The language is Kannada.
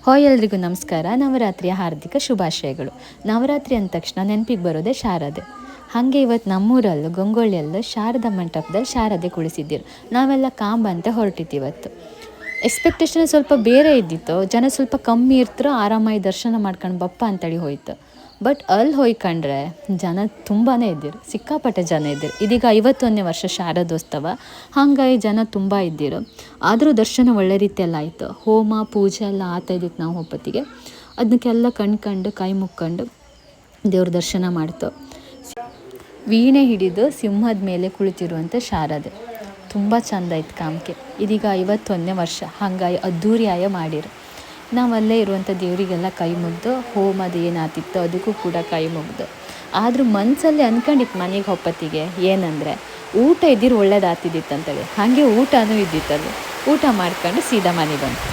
ಹಾಯ್ ಎಲ್ರಿಗೂ ನಮಸ್ಕಾರ. ನವರಾತ್ರಿಯ ಹಾರ್ದಿಕ ಶುಭಾಶಯಗಳು. ನವರಾತ್ರಿ ಅಂದ ತಕ್ಷಣ ನೆನಪಿಗೆ ಬರೋದೇ ಶಾರದೆ. ಹಾಗೆ ಇವತ್ತು ನಮ್ಮೂರಲ್ಲೂ ಗಂಗೊಳ್ಳಿಯಲ್ಲೂ ಶಾರದಾ ಮಂಟಪದಲ್ಲಿ ಶಾರದೆ ಕುಳಿಸಿದ್ದಿರು. ನಾವೆಲ್ಲ ಕಾಂಬಂತೆ ಹೊರಟಿತ್ತು ಇವತ್ತು. ಎಕ್ಸ್ಪೆಕ್ಟೇಷನ್ ಸ್ವಲ್ಪ ಬೇರೆ ಇದ್ದಿತ್ತು. ಜನ ಸ್ವಲ್ಪ ಕಮ್ಮಿ ಇರ್ತಾರೋ ಆರಾಮಾಗಿ ದರ್ಶನ ಮಾಡ್ಕೊಂಡು ಬಪ್ಪ ಅಂತೇಳಿ ಹೋಯ್ತು. ಬಟ್ ಅಲ್ಲಿ ಹೋಯ್ಕೊಂಡ್ರೆ ಜನ ತುಂಬಾ ಇದ್ದಿರು, ಸಿಕ್ಕಾಪಟ್ಟೆ ಜನ ಇದ್ದಿರು. ಇದೀಗ 51ನೇ ವರ್ಷ ಶಾರದೋತ್ಸವ, ಹಾಗಾಗಿ ಜನ ತುಂಬ ಇದ್ದಿರು. ಆದರೂ ದರ್ಶನ ಒಳ್ಳೆ ರೀತಿಯೆಲ್ಲ ಆಯಿತು. ಹೋಮ ಪೂಜೆ ಎಲ್ಲ ಆಗ್ತಾ ಇದ್ದಿತ್ತು ನಾವು ಹೊಪ್ಪತ್ತಿಗೆ. ಅದಕ್ಕೆಲ್ಲ ಕಣ್ಕಂಡು ಕೈ ಮುಕ್ಕೊಂಡು ದೇವ್ರ ದರ್ಶನ ಮಾಡ್ತು. ವೀಣೆ ಹಿಡಿದು ಸಿಂಹದ ಮೇಲೆ ಕುಳಿತಿರುವಂಥ ಶಾರದೆ ತುಂಬ ಚೆಂದ ಇತ್ತು ಕಾಮ್ಕೆ. ಇದೀಗ 51ನೇ ವರ್ಷ, ಹಾಗಾಗಿ ಅದ್ಧೂರಿಯಾಯ ಮಾಡಿರು. ನಾವಲ್ಲೇ ಇರುವಂಥ ದೇವರಿಗೆಲ್ಲ ಕೈ ಮುಗ್ದು ಹೋಮದ ಏನಾತಿತ್ತು ಅದಕ್ಕೂ ಕೂಡ ಕೈ ಮುಗ್ದು. ಆದರೂ ಮನಸ್ಸಲ್ಲಿ ಅಂದ್ಕೊಂಡಿತ್ತು ಮನೆಗೆ ಹೊಪ್ಪತ್ತಿಗೆ ಏನಂದರೆ ಊಟ ಇದ್ದಿರು ಒಳ್ಳೇದಾಗ್ತಿದ್ದಿತ್ತು ಅಂತೇಳಿ. ಹಾಗೆ ಊಟನೂ ಇದ್ದಿತ್ತಲ್ಲಿ. ಊಟ ಮಾಡ್ಕೊಂಡು ಸೀದಾ ಮನೆಗೆ ಬಂತು.